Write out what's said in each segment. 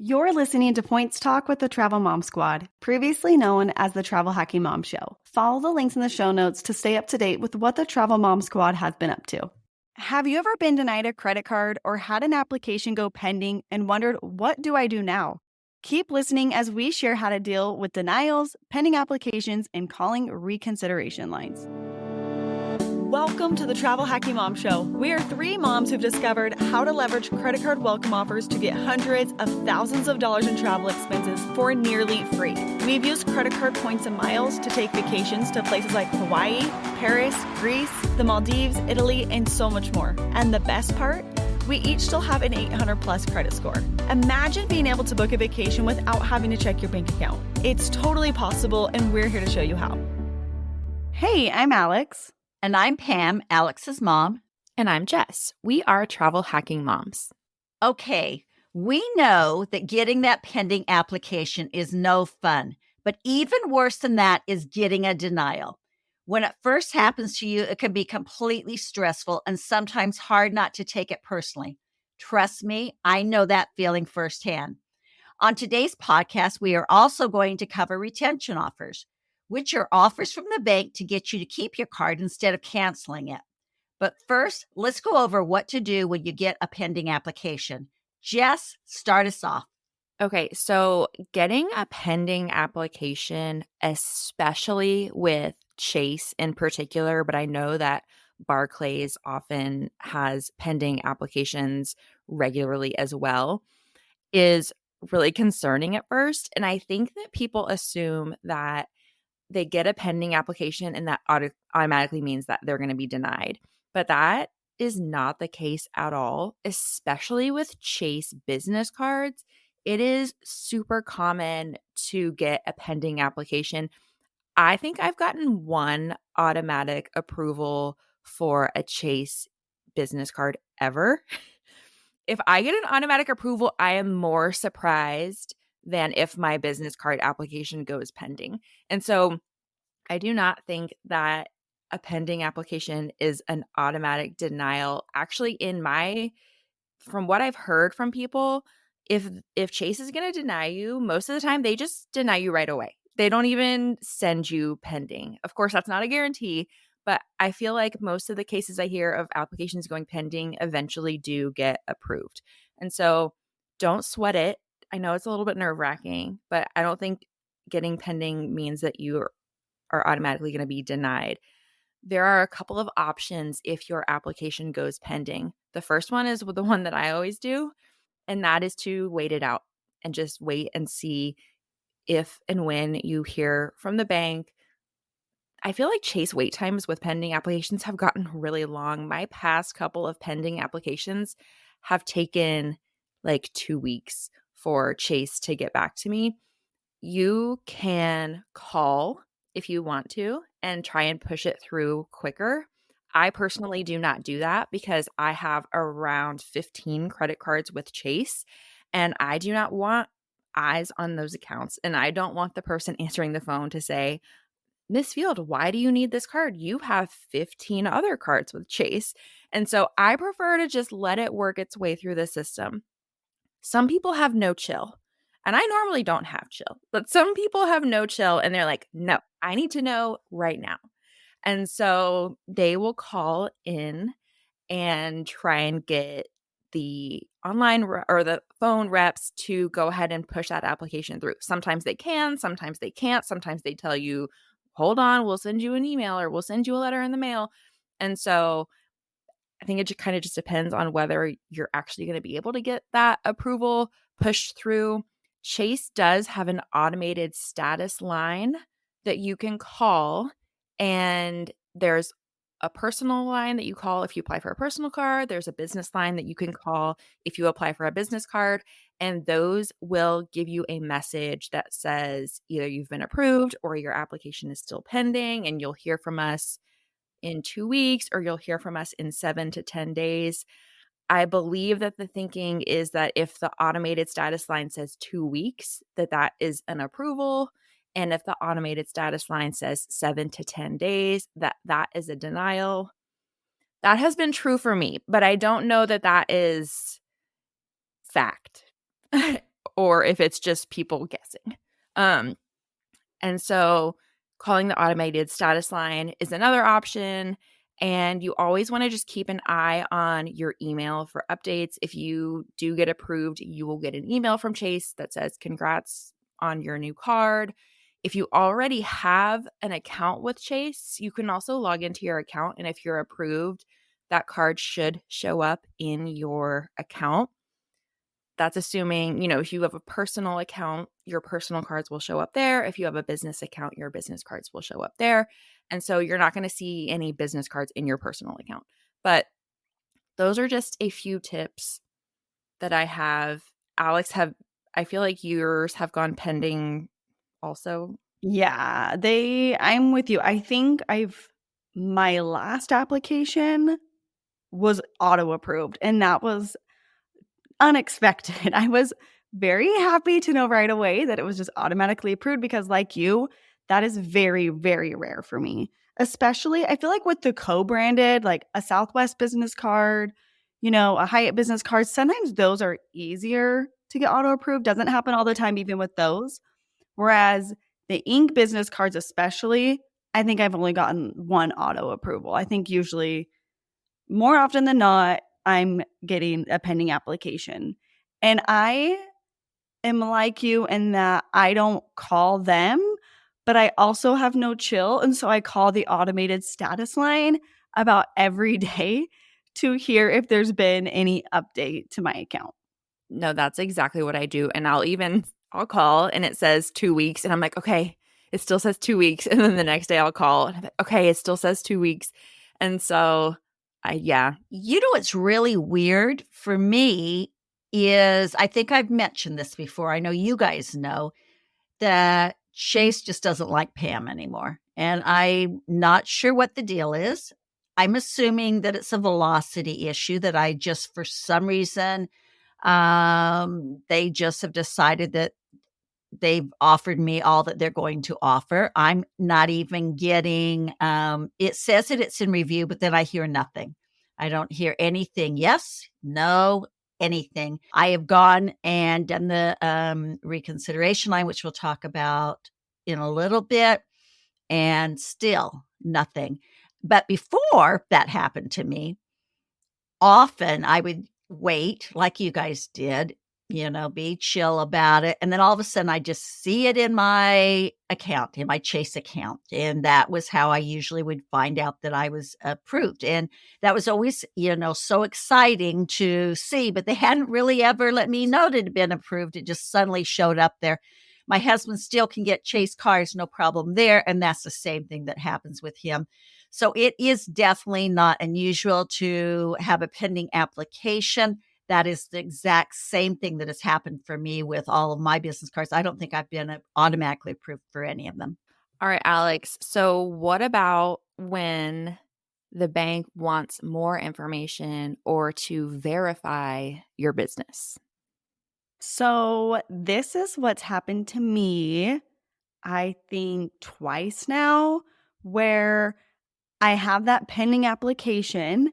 You're listening to Points Talk with the Travel Mom Squad, previously known as the Travel Hacking Mom Show. Follow the links in the show notes to stay up to date with what the Travel Mom Squad has been up to. Have you ever been denied a credit card or had an application go pending and wondered, what do I do now? Keep listening as we share how to deal with denials, pending applications, and calling reconsideration lines. Welcome to the Travel Hacking Mom Show. We are three moms who've discovered how to leverage credit card welcome offers to get hundreds of thousands of dollars in travel expenses for nearly free. We've used credit card points and miles to take vacations to places like Hawaii, Paris, Greece, the Maldives, Italy, and so much more. And the best part? We each still have an 800 plus credit score. Imagine being able to book a vacation without having to check your bank account. It's totally possible, and we're here to show you how. Hey, I'm Alex. And I'm Pam, Alex's mom. And I'm Jess. We are travel hacking moms. Okay, we know that getting that pending application is no fun, but even worse than that is getting a denial. When it first happens to you, it can be completely stressful and sometimes hard not to take it personally. Trust me, I know that feeling firsthand. On today's podcast, we are also going to cover retention offers, which are offers from the bank to get you to keep your card instead of canceling it. But first, let's go over what to do when you get a pending application. Jess, start us off. Okay, so getting a pending application, especially with Chase in particular, but I know that Barclays often has pending applications regularly as well, is really concerning at first. And I think that people assume that they get a pending application and that automatically means that they're going to be denied. But that is not the case at all, especially with Chase business cards. It is super common to get a pending application. I think I've gotten one automatic approval for a Chase business card ever. If I get an automatic approval, I am more surprised than if my business card application goes pending. And so I do not think that a pending application is an automatic denial. Actually, from what I've heard from people, if Chase is going to deny you, most of the time they just deny you right away. They don't even send you pending. Of course, that's not a guarantee, but I feel like most of the cases I hear of applications going pending eventually do get approved. And so don't sweat it. I know it's a little bit nerve-wracking, but I don't think getting pending means that you are automatically going to be denied. There are a couple of options if your application goes pending. The first one is the one that I always do, and that is to wait it out and just wait and see if and when you hear from the bank. I feel like Chase wait times with pending applications have gotten really long. My past couple of pending applications have taken like 2 weeks for Chase to get back to me. You can call if you want to and try and push it through quicker. I personally do not do that because I have around 15 credit cards with Chase, and I do not want eyes on those accounts. And I don't want the person answering the phone to say, Miss Field, why do you need this card? You have 15 other cards with Chase. And so I prefer to just let it work its way through the system. Some people have no chill. And I normally don't have chill, but some people have no chill and they're like, no, I need to know right now. And so they will call in and try and get the online or the phone reps to go ahead and push that application through. Sometimes they can, sometimes they can't. Sometimes they tell you, hold on, we'll send you an email or we'll send you a letter in the mail. And so I think it kind of just depends on whether you're actually going to be able to get that approval pushed through. Chase does have an automated status line that you can call, and there's a personal line that you call if you apply for a personal card. There's a business line that you can call if you apply for a business card, and those will give you a message that says either you've been approved or your application is still pending, and you'll hear from us in 2 weeks or you'll hear from us in 7 to 10 days. I believe that the thinking is that if the automated status line says 2 weeks, that is an approval. And if the automated status line says 7 to 10 days, that is a denial. That has been true for me, but I don't know that is fact or if it's just people guessing. And so calling the automated status line is another option. And you always want to just keep an eye on your email for updates. If you do get approved, you will get an email from Chase that says, congrats on your new card. If you already have an account with Chase, you can also log into your account. And if you're approved, that card should show up in your account. That's assuming, if you have a personal account, your personal cards will show up there. If you have a business account, your business cards will show up there. And so you're not going to see any business cards in your personal account. But those are just a few tips that I have. Alex, I feel like yours have gone pending also. Yeah, I'm with you. I think my last application was auto approved, and that was unexpected. I was very happy to know right away that it was just automatically approved because, like you, that is very, very rare for me. Especially, I feel like with the co-branded, like a Southwest business card, a Hyatt business card, sometimes those are easier to get auto approved. Doesn't happen all the time, even with those. Whereas the ink business cards, especially, I think I've only gotten one auto approval. I think usually, more often than not, I'm getting a pending application. And I am like you in that I don't call them, but I also have no chill. And so I call the automated status line about every day to hear if there's been any update to my account. No, that's exactly what I do. And I'll call and it says 2 weeks. And I'm like, okay, it still says 2 weeks. And then the next day I'll call and I'm like, okay, it still says 2 weeks. And so yeah. What's really weird for me is, I think I've mentioned this before. I know you guys know that Chase just doesn't like Pam anymore. And I'm not sure what the deal is. I'm assuming that it's a velocity issue, that I just, for some reason, they just have decided that they've offered me all that they're going to offer. I'm not even getting, it says that it's in review, but then I hear nothing. I don't hear anything. Yes, no, anything. I have gone and done the reconsideration line, which we'll talk about in a little bit, and still nothing. But before that happened to me, often I would wait like you guys did, be chill about it. And then all of a sudden I just see it in my account, in my Chase account. And that was how I usually would find out that I was approved. And that was always, so exciting to see, but they hadn't really ever let me know it had been approved. It just suddenly showed up there. My husband still can get Chase cars, no problem there. And that's the same thing that happens with him. So it is definitely not unusual to have a pending application. That is the exact same thing that has happened for me with all of my business cards. I don't think I've been automatically approved for any of them. All right, Alex. So what about when the bank wants more information or to verify your business? So this is what's happened to me, I think twice now, where I have that pending application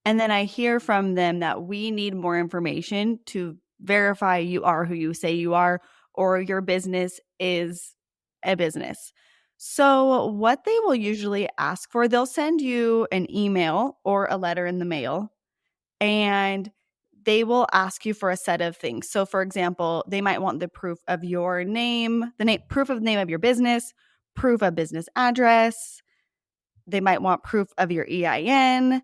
and then I hear from them that we need more information to verify you are who you say you are, or your business is a business. So what they will usually ask for, they'll send you an email or a letter in the mail, and they will ask you for a set of things. So for example, they might want the proof of your name, proof of the name of your business, proof of business address. They might want proof of your EIN.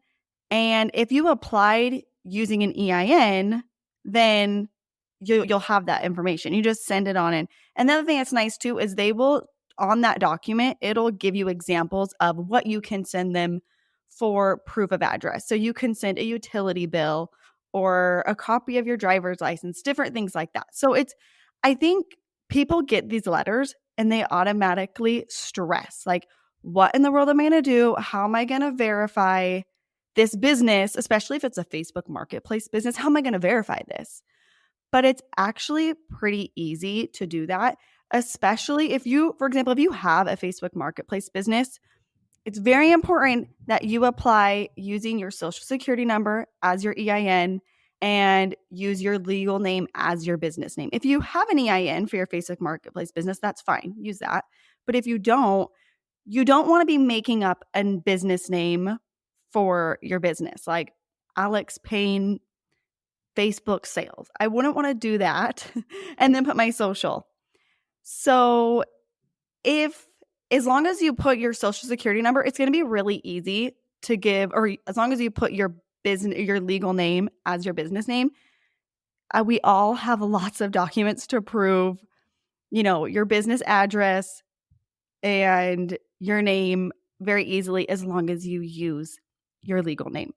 And if you applied using an EIN, then you'll have that information. You just send it on in. And the other thing that's nice too is they will, on that document, it'll give you examples of what you can send them for proof of address. So you can send a utility bill or a copy of your driver's license, different things like that. So I think people get these letters and they automatically stress, like, what in the world am I going to do? How am I going to verify this business, especially if it's a Facebook marketplace business? How am I going to verify this? But it's actually pretty easy to do that, especially if you, for example, if you have a Facebook marketplace business, it's very important that you apply using your social security number as your EIN and use your legal name as your business name. If you have an EIN for your Facebook Marketplace business, that's fine. Use that. But if you don't want to be making up a business name for your business, like Alex Payne Facebook sales. I wouldn't want to do that and then put my social. So as long as you put your social security number, it's going to be really easy to give, or as long as you put your legal name as your business name. We all have lots of documents to prove, your business address and your name very easily, as long as you use your legal name.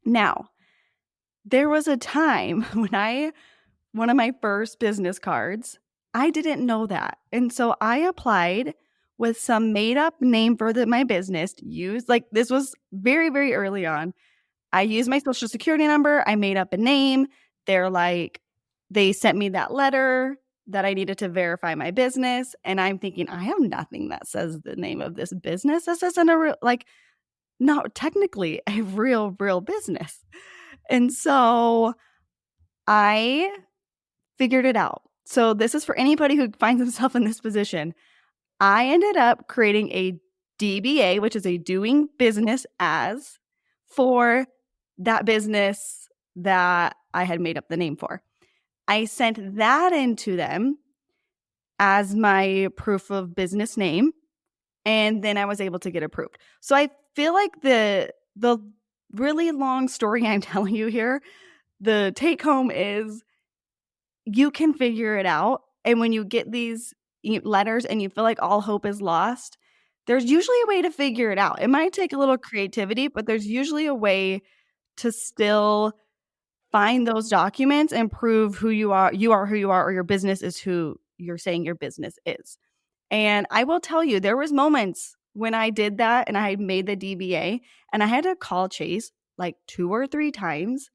Now, there was a time when one of my first business cards, I didn't know that. And so I applied with some made up name for my business, this was very, very early on. I used my social security number. I made up a name. They sent me that letter that I needed to verify my business. And I'm thinking, I have nothing that says the name of this business. This isn't not technically a real business. And so I figured it out. So this is for anybody who finds himself in this position. I ended up creating a DBA, which is a doing business as, for that business that I had made up the name for. I sent that into them as my proof of business name, and then I was able to get approved. So I feel like the really long story I'm telling you here, the take home is you can figure it out. And when you get these letters and you feel like all hope is lost, there's usually a way to figure it out. It might take a little creativity, but there's usually a way to still find those documents and prove who you are who you are, or your business is who you're saying your business is. And I will tell you, there was moments when I did that and I made the DBA and I had to call Chase like 2 or 3 times.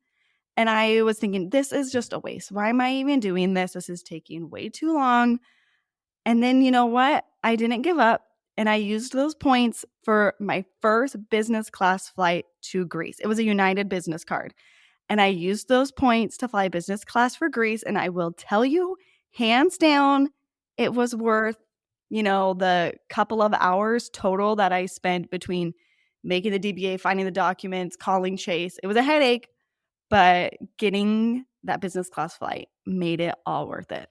And I was thinking, this is just a waste. Why am I even doing this? This is taking way too long. And then you know what? I didn't give up. And I used those points for my first business class flight to Greece. It was a United business card. And I used those points to fly business class for Greece. And I will tell you, hands down, it was worth, the couple of hours total that I spent between making the DBA, finding the documents, calling Chase. It was a headache, but getting that business class flight made it all worth it.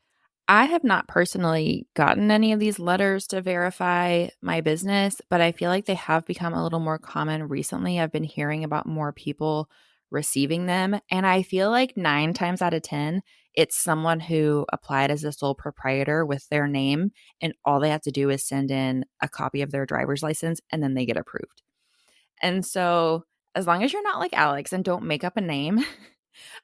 I have not personally gotten any of these letters to verify my business, but I feel like they have become a little more common recently. I've been hearing about more people receiving them, and I feel like 9 times out of 10, it's someone who applied as a sole proprietor with their name, and all they have to do is send in a copy of their driver's license, and then they get approved. And so, as long as you're not like Alex and don't make up a name,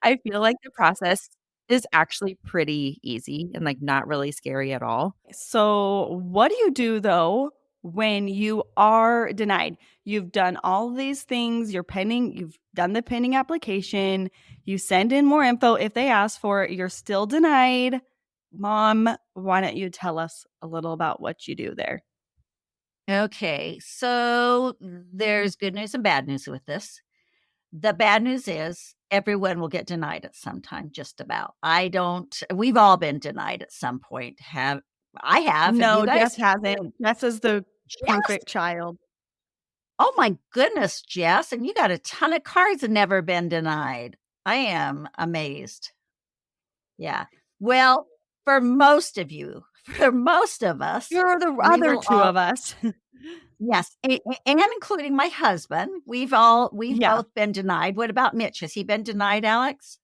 I feel like the process is actually pretty easy and, not really scary at all. So, what do you do though when you are denied? You've done all these things, you've done the pending application, you send in more info if they ask for it, you're still denied. Mom, why don't you tell us a little about what you do there? Okay, so there's good news and bad news with this. The bad news is everyone will get denied at some time, just about. We've all been denied at some point. I have No, you Jess guys? hasn't. Jess is the Jess? perfect child. Oh my goodness, Jess, and you got a ton of cards and never been denied. I am amazed. Yeah. Well, for most of you, for most of us, You're the we other will 2 of us. yes, and including my husband, we've Yeah. both been denied. What about Mitch? Has he been denied, Alex?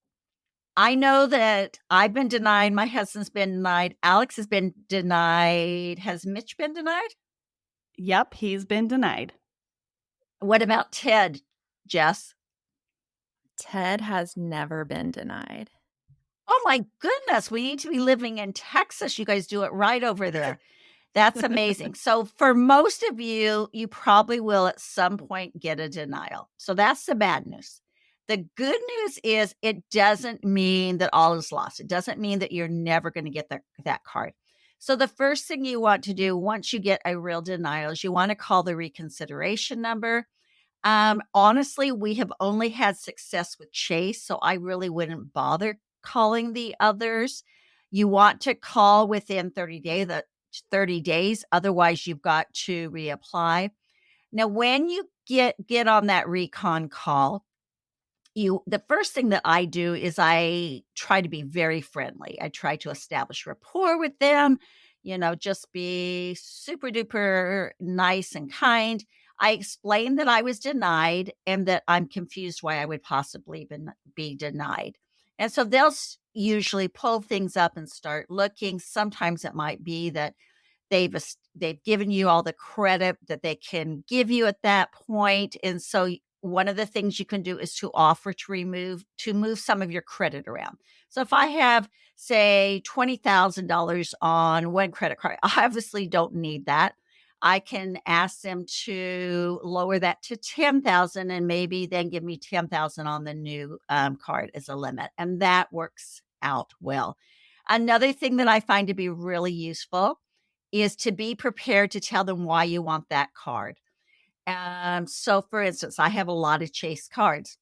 I know that I've been denied, my husband's been denied, Alex has been denied. Has Mitch been denied? Yep, he's been denied. What about Ted, Jess? Ted has never been denied. Oh my goodness, we need to be living in Texas. You guys do it right over there. That's amazing. So for most of you, you probably will at some point get a denial. So that's the bad news. The good news is it doesn't mean that all is lost. It doesn't mean that you're never going to get that card. So the first thing you want to do once you get a real denial is you want to call the reconsideration number. Honestly, we have only had success with Chase, so I really wouldn't bother calling the others. You want to call within 30 days, otherwise you've got to reapply. Now, when you get on that recon call, the first thing that I do is I try to be very friendly. I try to establish rapport with them, just be super duper nice and kind. I explain that I was denied and that I'm confused why I would possibly be denied. And so they'll usually pull things up and start looking. Sometimes it might be that they've given you all the credit that they can give you at that point, and so one of the things you can do is to offer to move some of your credit around. So if I have, say, $20,000 on one credit card, I obviously don't need that. I can ask them to lower that to 10,000 and maybe then give me 10,000 on the new card as a limit, and that works out well. Another thing that I find to be really useful is to be prepared to tell them why you want that card. So for instance, I have a lot of Chase cards.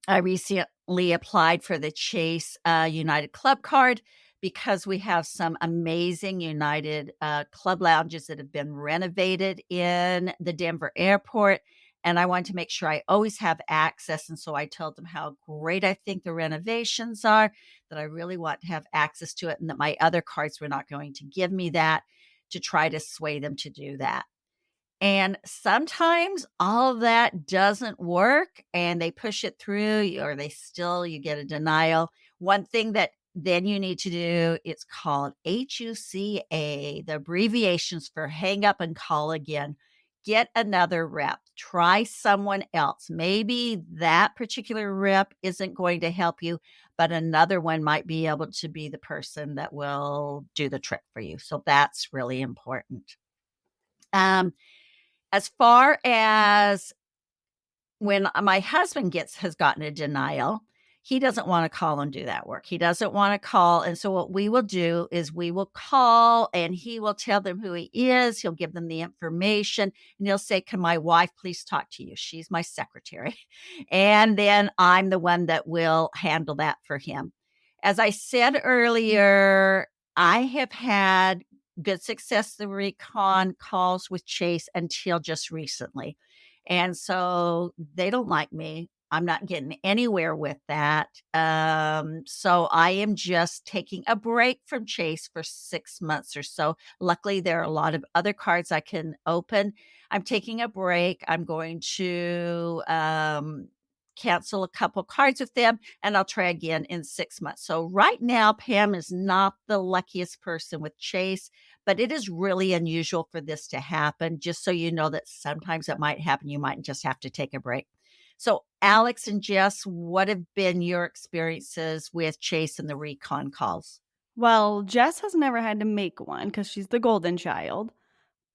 I recently applied for the Chase United Club card because we have some amazing United Club lounges that have been renovated in the Denver airport. And I wanted to make sure I always have access. And so I told them how great I think the renovations are, that I really want to have access to it, and that my other cards were not going to give me that, to try to sway them to do that. And sometimes all of that doesn't work and they push it through, or you get a denial. One thing that then you need to do, it's called HUCA, the abbreviations for hang up and call again. Get another rep. Try someone else. Maybe that particular rep isn't going to help you, but another one might be able to be the person that will do the trick for you. So that's really important. As far as when my husband has gotten a denial, he doesn't want to call and do that work. He doesn't want to call. And so what we will do is we will call and he will tell them who he is. He'll give them the information and he'll say, "Can my wife please talk to you? She's my secretary." And then I'm the one that will handle that for him. As I said earlier, I have had good success the recon calls with Chase until just recently. And so they don't like me. I'm not getting anywhere with that. So I am just taking a break from Chase for 6 months or so. Luckily, there are a lot of other cards I can open. I'm taking a break. I'm going to cancel a couple cards with them, and I'll try again in 6 months. So right now, Pam is not the luckiest person with Chase, but it is really unusual for this to happen. Just so you know that sometimes it might happen. You might just have to take a break. So Alex and Jess, what have been your experiences with Chase and the recon calls? Well, Jess has never had to make one because she's the golden child.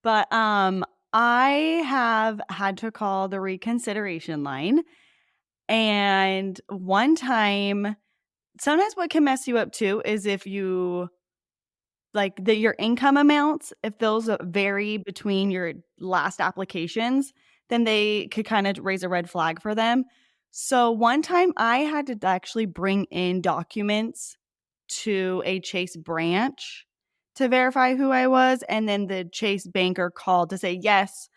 But I have had to call the reconsideration line. And one time, sometimes what can mess you up too is if you your income amounts, if those vary between your last applications, then they could kind of raise a red flag for them. So one time I had to actually bring in documents to a Chase branch to verify who I was. And then the Chase banker called to say, yes,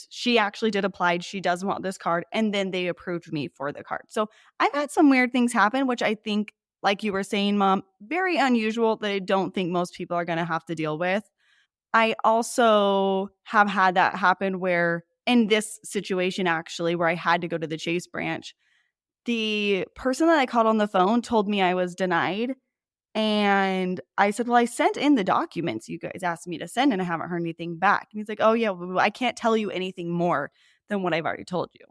she actually did apply. She does want this card. And then they approved me for the card. So I've had some weird things happen, which I think, like you were saying, Mom, very unusual that I don't think most people are going to have to deal with. I also have had that happen where, in this situation, actually, where I had to go to the Chase branch, the person that I called on the phone told me I was denied. And I said, "Well, I sent in the documents you guys asked me to send, and I haven't heard anything back." And he's like, "Oh, yeah, well, I can't tell you anything more than what I've already told you."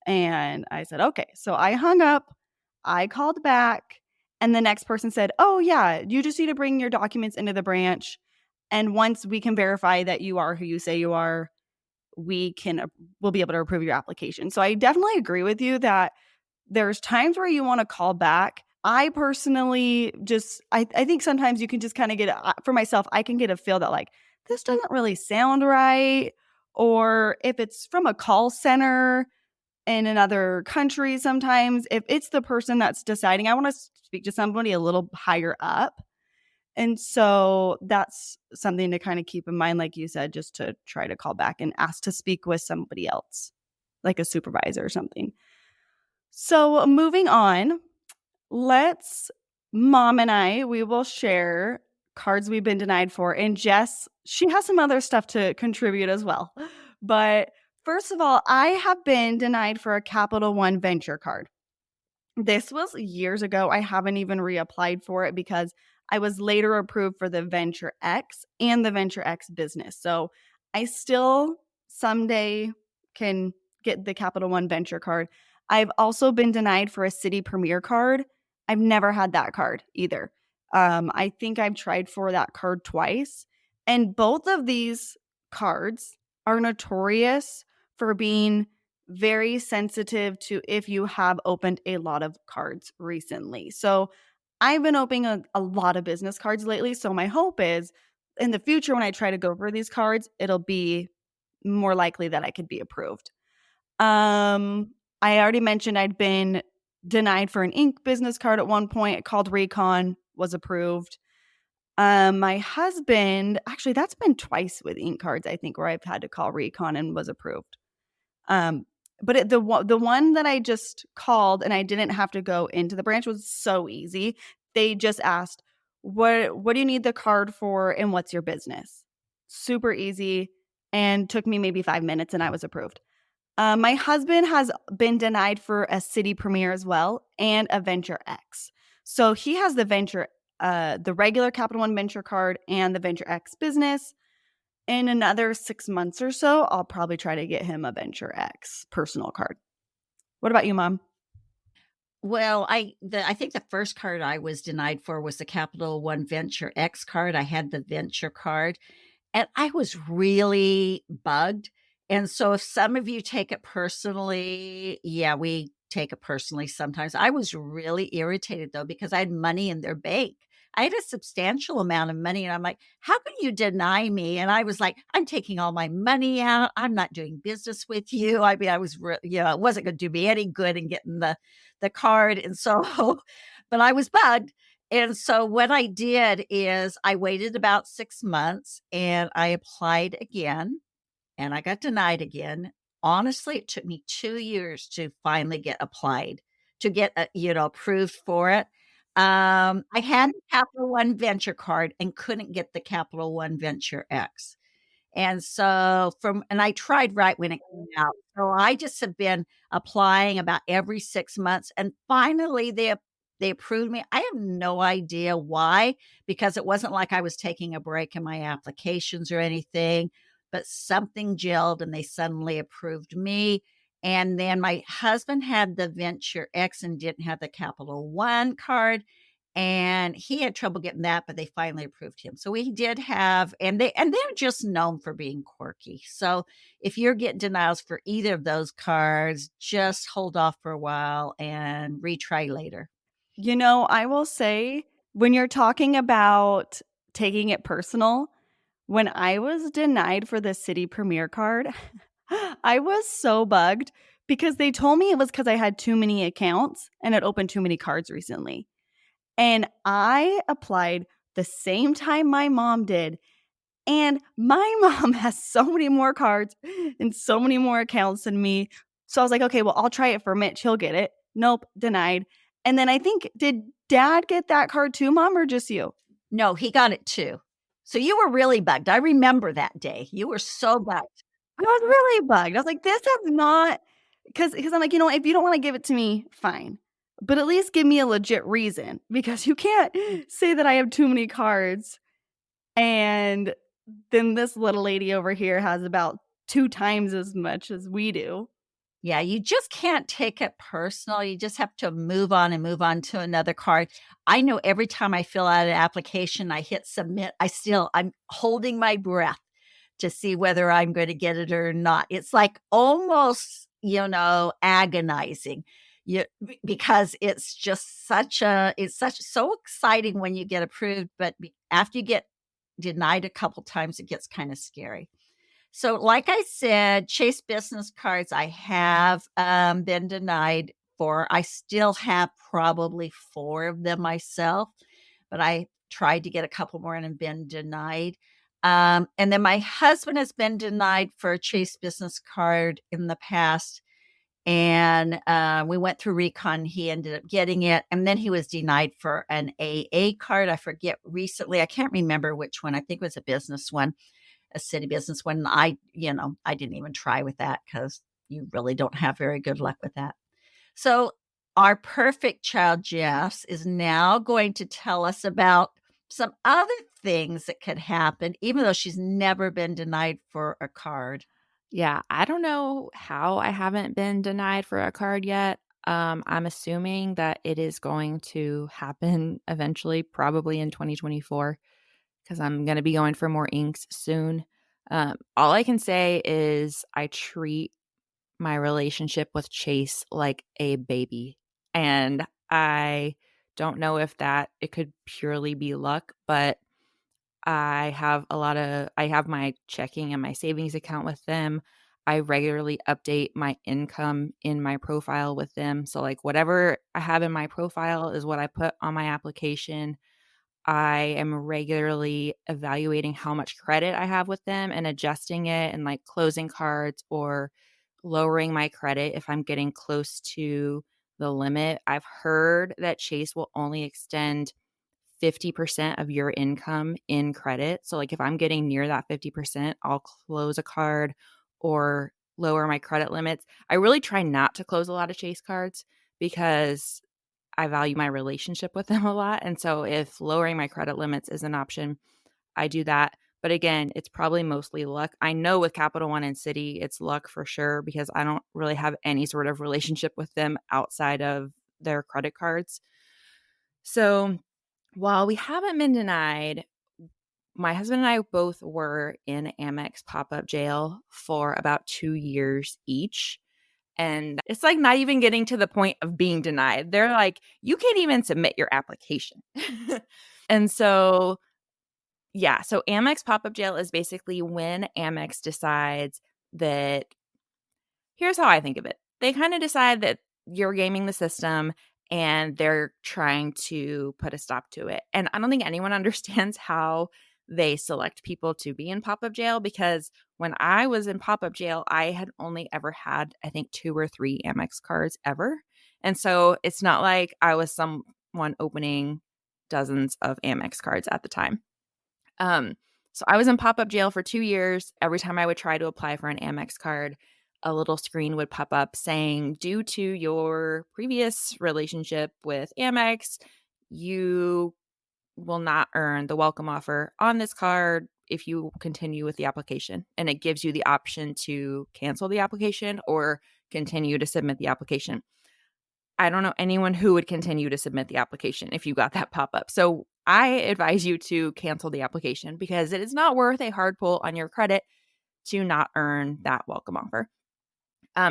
And I said, "Okay." So I hung up, I called back, and the next person said, "Oh, yeah, you just need to bring your documents into the branch. And once we can verify that you are who you say you are, we'll be able to approve your application." So I definitely agree with you that there's times where you want to call back. I personally I think sometimes you can just kind of for myself, I can get a feel that this doesn't really sound right, or if it's from a call center in another country, sometimes if it's the person that's deciding, I want to speak to somebody a little higher up. And so that's something to kind of keep in mind, like you said, just to try to call back and ask to speak with somebody else, like a supervisor or something. So moving on, let's mom and we will share cards we've been denied for. And Jess, she has some other stuff to contribute as well. But first of all, I have been denied for a Capital One venture card. This was years ago. I haven't even reapplied for it because I was later approved for the Venture X and the Venture X business. So I still someday can get the Capital One Venture card. I've also been denied for a City Premier card. I've never had that card either. I think I've tried for that card twice. And both of these cards are notorious for being very sensitive to if you have opened a lot of cards recently. So I've been opening a lot of business cards lately. So my hope is in the future, when I try to go for these cards, it'll be more likely that I could be approved. I already mentioned I'd been denied for an ink business card at one point. It called Recon, was approved. My husband, actually, that's been twice with ink cards, I think, where I've had to call Recon and was approved. But the one that I just called and I didn't have to go into the branch was so easy. They just asked, what do you need the card for and what's your business? Super easy and took me maybe 5 minutes and I was approved. My husband has been denied for a City Premier as well and a Venture X. So he has the regular Capital One Venture card and the Venture X business. In another 6 months or so, I'll probably try to get him a Venture X personal card. What about you, Mom? Well, I think the first card I was denied for was the Capital One Venture X card. I had the Venture card, and I was really bugged. And so if some of you take it personally, yeah, we take it personally sometimes. I was really irritated though because I had money in their bank. I had a substantial amount of money, and I'm like, "How can you deny me?" And I was like, "I'm taking all my money out. I'm not doing business with you." I mean, I was, it wasn't going to do me any good in getting the card, and so, but I was bugged. And so what I did is I waited about 6 months and I applied again and I got denied again. Honestly, it took me 2 years to finally get applied, to get, approved for it. I had the Capital One Venture card and couldn't get the Capital One Venture X. And so and I tried right when it came out. So I just have been applying about every 6 months, and finally they approved me. I have no idea why, because it wasn't like I was taking a break in my applications or anything, but something gelled and they suddenly approved me. And then my husband had the Venture X and didn't have the Capital One card, and he had trouble getting that, but they finally approved him. So we did have, and they're just known for being quirky. So if you're getting denials for either of those cards, just hold off for a while and retry later. You know, I will say when you're talking about taking it personal, when I was denied for the City Premier card, I was so bugged because they told me it was because I had too many accounts and had opened too many cards recently. And I applied the same time my mom did. And my mom has so many more cards and so many more accounts than me. So I was like, okay, well, I'll try it for Mitch. He'll get it. Nope, denied. And then I think, did dad get that card too, Mom, or just you? No, he got it too. So you were really bugged. I remember that day. You were so bugged. I was really bugged. I was like, this is not, because I'm like, if you don't want to give it to me, fine. But at least give me a legit reason, because you can't say that I have too many cards and then this little lady over here has about 2 times as much as we do. Yeah, you just can't take it personal. You just have to move on and move on to another card. I know every time I fill out an application, I hit submit, I'm holding my breath to see whether I'm going to get it or not. It's like almost, agonizing. Because it's just so exciting when you get approved, but after you get denied a couple times, it gets kind of scary. So, like I said, Chase business cards, I have been denied for. I still have probably 4 of them myself, but I tried to get a couple more and have been denied. And then my husband has been denied for a Chase business card in the past. And we went through Recon. He ended up getting it. And then he was denied for an AA card. I forget recently. I can't remember which one. I think it was a business one, a city business one. I didn't even try with that because you really don't have very good luck with that. So our perfect child, Jess, is now going to tell us about some other things that could happen, even though she's never been denied for a card. Yeah, I don't know how I haven't been denied for a card yet. I'm assuming that it is going to happen eventually, probably in 2024, because I'm going to be going for more inks soon. All I can say is I treat my relationship with Chase like a baby. And I don't know if that it could purely be luck, but I have my checking and my savings account with them. I regularly update my income in my profile with them. So like whatever I have in my profile is what I put on my application. I am regularly evaluating how much credit I have with them and adjusting it and like closing cards or lowering my credit if I'm getting close to the limit. I've heard that Chase will only extend 50% of your income in credit. So, like, if I'm getting near that 50%, I'll close a card or lower my credit limits. I really try not to close a lot of Chase cards because I value my relationship with them a lot. And so, if lowering my credit limits is an option, I do that. But again, it's probably mostly luck. I know with Capital One and Citi, it's luck for sure because I don't really have any sort of relationship with them outside of their credit cards. So, while we haven't been denied, my husband and I both were in Amex pop-up jail for about 2 years each. And it's like not even getting to the point of being denied. They're like, you can't even submit your application. And so, yeah, so Amex pop-up jail is basically when Amex decides that here's how I think of it. They kind of decide that you're gaming the system and they're trying to put a stop to it. And I don't think anyone understands how they select people to be in pop up jail because when I was in pop up jail, I had only ever had, I think, 2 or 3 Amex cards ever. And so it's not like I was someone opening dozens of Amex cards at the time. Um, so I was in pop-up jail for 2 years. Every time I would try to apply for an Amex card, a little screen would pop up saying, due to your previous relationship with Amex, you will not earn the welcome offer on this card if you continue with the application. And it gives you the option to cancel the application or continue to submit the application. I don't know anyone who would continue to submit the application if you got that pop up. So I advise you to cancel the application because it is not worth a hard pull on your credit to not earn that welcome offer.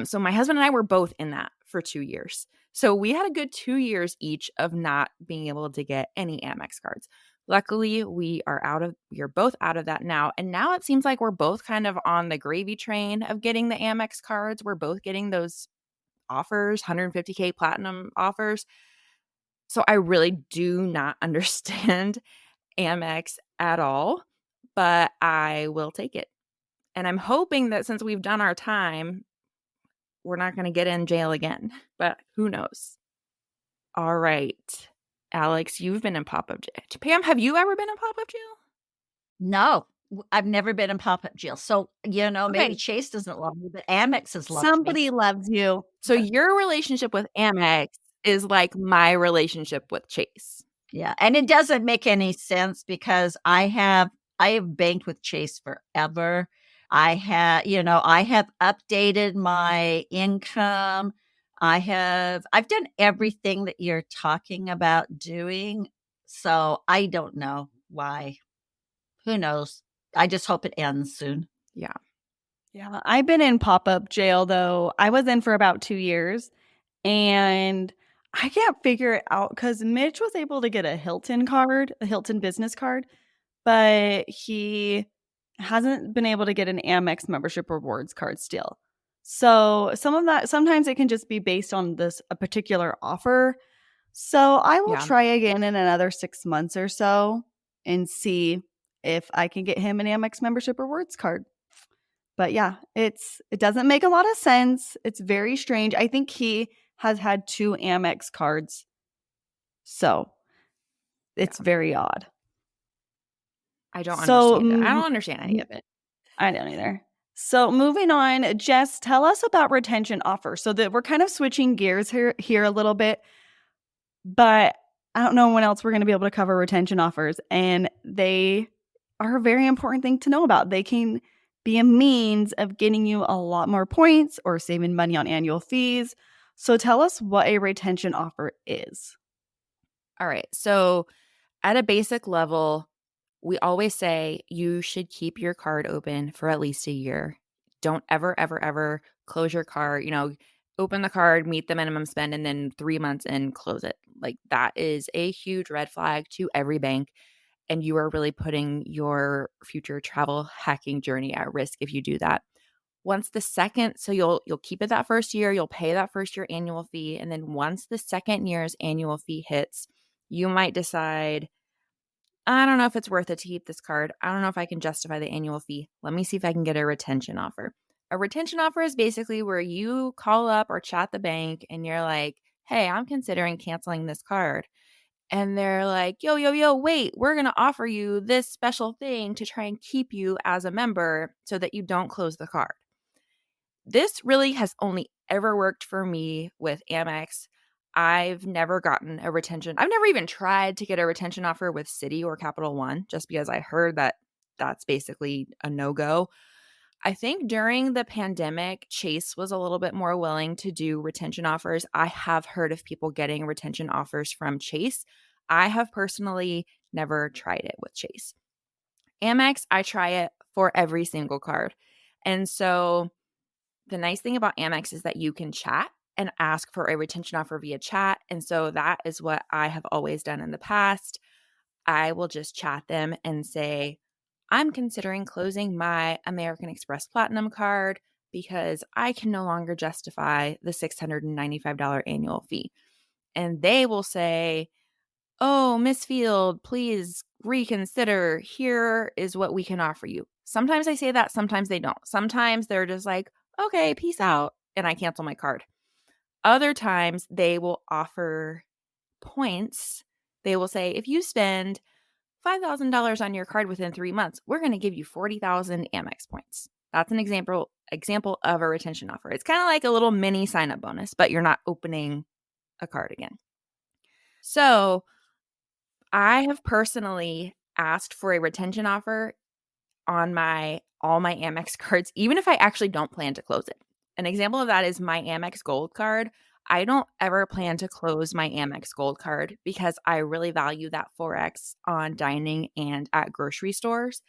So my husband and I were both in that for 2 years. So we had a good 2 years each of not being able to get any Amex cards. Luckily, we're both out of that now. And now it seems like we're both kind of on the gravy train of getting the Amex cards. We're both getting those offers, 150K platinum offers. So I really do not understand Amex at all, but I will take it. And I'm hoping that since we've done our time, we're not going to get in jail again, but who knows? All right. Alex, you've been in pop-up jail. Pam, have you ever been in pop-up jail? No, I've never been in pop-up jail. So, maybe Okay. Chase doesn't love me, but Amex has loved me. Somebody loves you. So your relationship with Amex is like my relationship with Chase. Yeah, and it doesn't make any sense because I have banked with Chase forever. I have updated my income. I've done everything that you're talking about doing. So I don't know why. Who knows? I just hope it ends soon. Yeah. Yeah, I've been in pop-up jail though. I was in for about 2 years and I can't figure it out because Mitch was able to get a Hilton card, a Hilton business card, but he hasn't been able to get an Amex membership rewards card still. So some of that, sometimes it can just be based on a particular offer. So I will Yeah. try again in another 6 months or so and see if I can get him an Amex membership rewards card. But yeah, it doesn't make a lot of sense. It's very strange. I think he has had 2 Amex cards. So it's Yeah. very odd. I don't So understand it. I don't understand any of it. I don't either. So moving on, Jess, tell us about retention offers. So that we're kind of switching gears here a little bit, but I don't know when else we're going to be able to cover retention offers, and they are a very important thing to know about. They can be a means of getting you a lot more points or saving money on annual fees. So tell us what a retention offer is. All right. So at a basic level, we always say you should keep your card open for at least a year. Don't ever, ever, ever close your card. Open the card, meet the minimum spend, and then 3 months in, close it. Like that is a huge red flag to every bank. And you are really putting your future travel hacking journey at risk if you do that. Once the second, so you'll keep it that first year, you'll pay that first year annual fee, and then once the second year's annual fee hits, you might decide, I don't know if it's worth it to keep this card. I don't know if I can justify the annual fee. Let me see if I can get a retention offer. A retention offer is basically where you call up or chat the bank and you're like, hey, I'm considering canceling this card. And they're like, yo, yo, yo, wait, we're going to offer you this special thing to try and keep you as a member so that you don't close the card. This really has only ever worked for me with Amex. I've never gotten a retention. I've never even tried to get a retention offer with Citi or Capital One just because I heard that that's basically a no-go. I think during the pandemic, Chase was a little bit more willing to do retention offers. I have heard of people getting retention offers from Chase. I have personally never tried it with Chase. Amex, I try it for every single card. And so the nice thing about Amex is that you can chat and ask for a retention offer via chat. And so that is what I have always done in the past. I will just chat them and say, I'm considering closing my American Express Platinum card because I can no longer justify the $695 annual fee. And they will say, oh, Miss Field, please reconsider. Here is what we can offer you. Sometimes they say that, sometimes they don't. Sometimes they're just like, okay, peace out, and I cancel my card. Other times they will offer points. They will say, if you spend $5,000 on your card within 3 months, we're going to give you 40,000 Amex points. That's an example of a retention offer. It's kind of like a little mini sign-up bonus, but you're not opening a card again. So I have personally asked for a retention offer on all my Amex cards, even if I actually don't plan to close it. An example of that is my Amex Gold card. I don't ever plan to close my Amex Gold card because I really value that 4x on dining and at grocery stores.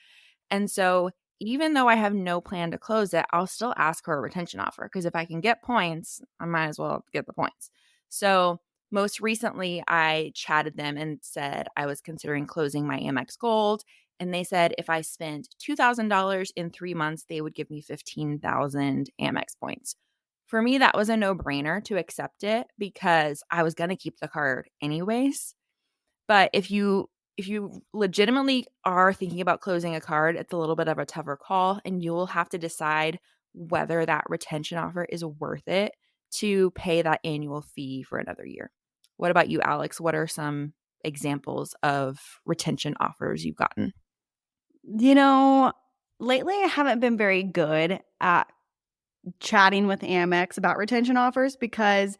And so even though I have no plan to close it, I'll still ask for a retention offer because if I can get points, I might as well get the points. So most recently, I chatted them and said I was considering closing my Amex Gold. And they said if I spent $2,000 in 3 months, they would give me 15,000 Amex points. For me, that was a no-brainer to accept it because I was going to keep the card anyways. But if you legitimately are thinking about closing a card, it's a little bit of a tougher call, and you will have to decide whether that retention offer is worth it to pay that annual fee for another year. What about you, Alex? What are some examples of retention offers you've gotten? Lately I haven't been very good at chatting with Amex about retention offers because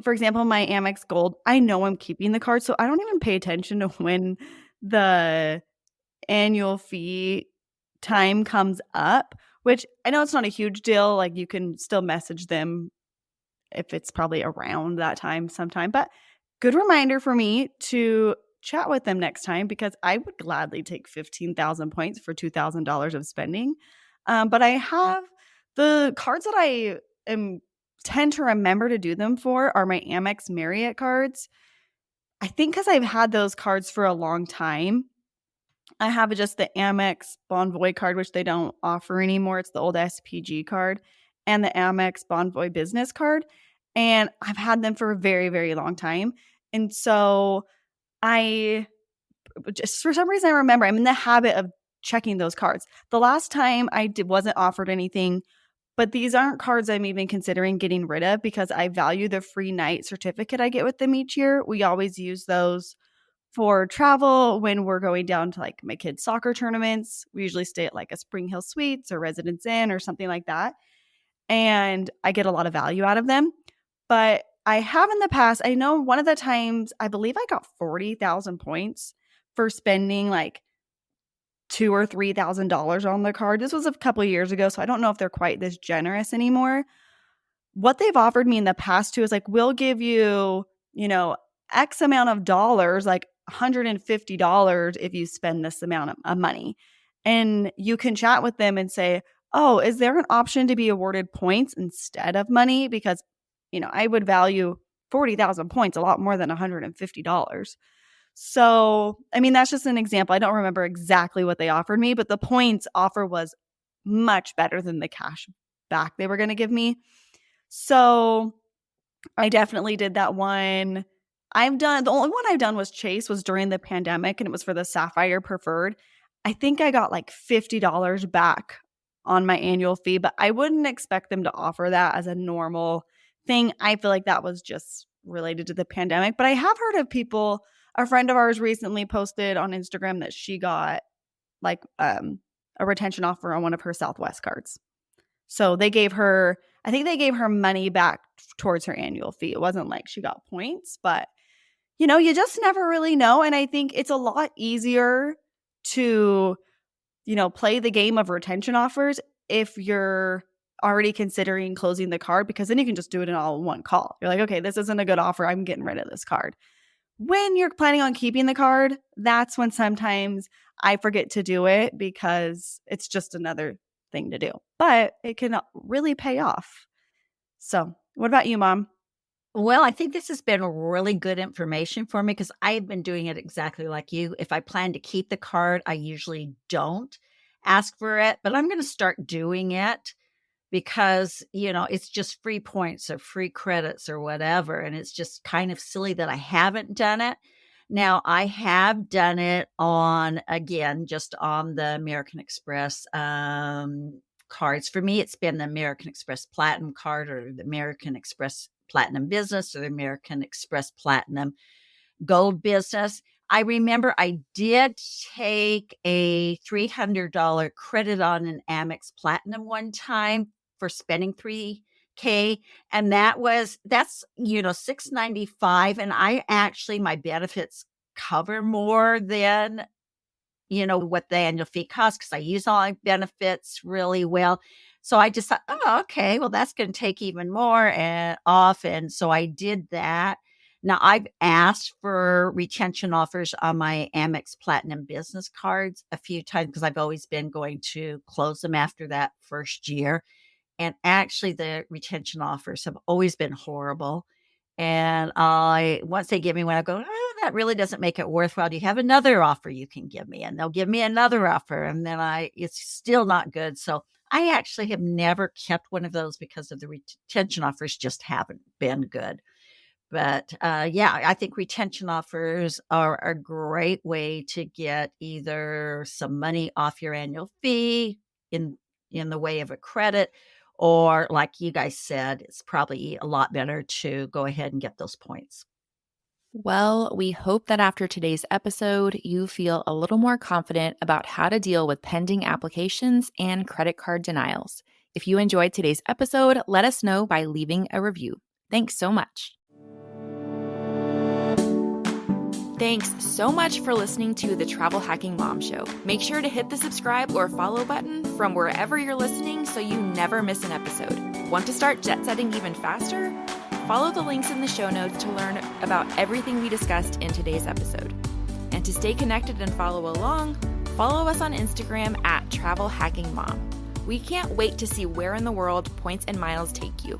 for example, my Amex Gold, I know I'm keeping the card, so I don't even pay attention to when the annual fee time comes up, which I know it's not a huge deal. Like you can still message them if it's probably around that time sometime. But good reminder for me to chat with them next time because I would gladly take 15,000 points for $2,000 of spending. But I have the cards that I tend to remember to do them for are my Amex Myriad cards. I think because I've had those cards for a long time. I have just the Amex Bonvoy card, which they don't offer anymore. It's the old SPG card, and the Amex Bonvoy business card. And I've had them for a very, very long time. And so I just, for some reason, I remember I'm in the habit of checking those cards. The last time wasn't offered anything, but these aren't cards I'm even considering getting rid of because I value the free night certificate I get with them each year. We always use those for travel when we're going down to like my kids' soccer tournaments. We usually stay at like a Spring Hill Suites or Residence Inn or something like that. And I get a lot of value out of them. But I have in the past, I know one of the times, I believe I got 40,000 points for spending like $2,000 or $3,000 on the card. This was a couple of years ago, so I don't know if they're quite this generous anymore. What they've offered me in the past too is like, we'll give you, X amount of dollars, like $150 if you spend this amount of money. And you can chat with them and say, oh, is there an option to be awarded points instead of money? Because, I would value 40,000 points a lot more than $150. So, I mean, that's just an example. I don't remember exactly what they offered me, but the points offer was much better than the cash back they were going to give me. So I definitely did that one. The only one I've done was Chase, was during the pandemic, and it was for the Sapphire Preferred. I think I got like $50 back on my annual fee, but I wouldn't expect them to offer that as a normal thing. I feel like that was just related to the pandemic, but I have heard of people. A friend of ours recently posted on Instagram that she got like a retention offer on one of her Southwest cards. So I think they gave her money back towards her annual fee. It wasn't like she got points, but you just never really know. And I think it's a lot easier to, play the game of retention offers if you're already considering closing the card, because then you can just do it in all one call. You're like, okay, this isn't a good offer. I'm getting rid of this card. When you're planning on keeping the card, that's when sometimes I forget to do it because it's just another thing to do. But it can really pay off. So what about you, Mom? Well, I think this has been really good information for me because I have been doing it exactly like you. If I plan to keep the card, I usually don't ask for it, but I'm going to start doing it because, it's just free points or free credits or whatever. And it's just kind of silly that I haven't done it. Now, I have done it just on the American Express cards. For me, it's been the American Express Platinum card or the American Express Platinum Business or the American Express Platinum Gold Business. I remember I did take a $300 credit on an Amex Platinum one time for spending $3,000. And that's $695. And my benefits cover more than, what the annual fee costs because I use all my benefits really well. So I just thought, oh, okay, well, that's going to take even more off. And so I did that. Now, I've asked for retention offers on my Amex Platinum business cards a few times because I've always been going to close them after that first year. And actually, the retention offers have always been horrible. And once they give me one, I go, oh, that really doesn't make it worthwhile. Do you have another offer you can give me? And they'll give me another offer. And then it's still not good. So I actually have never kept one of those because of the retention offers just haven't been good. But I think retention offers are a great way to get either some money off your annual fee in the way of a credit, or like you guys said, it's probably a lot better to go ahead and get those points. Well, we hope that after today's episode, you feel a little more confident about how to deal with pending applications and credit card denials. If you enjoyed today's episode, let us know by leaving a review. Thanks so much. Thanks so much for listening to the Travel Hacking Mom Show. Make sure to hit the subscribe or follow button from wherever you're listening so you never miss an episode. Want to start jet setting even faster? Follow the links in the show notes to learn about everything we discussed in today's episode. And to stay connected and follow along, follow us on Instagram at Travel Hacking Mom. We can't wait to see where in the world points and miles take you.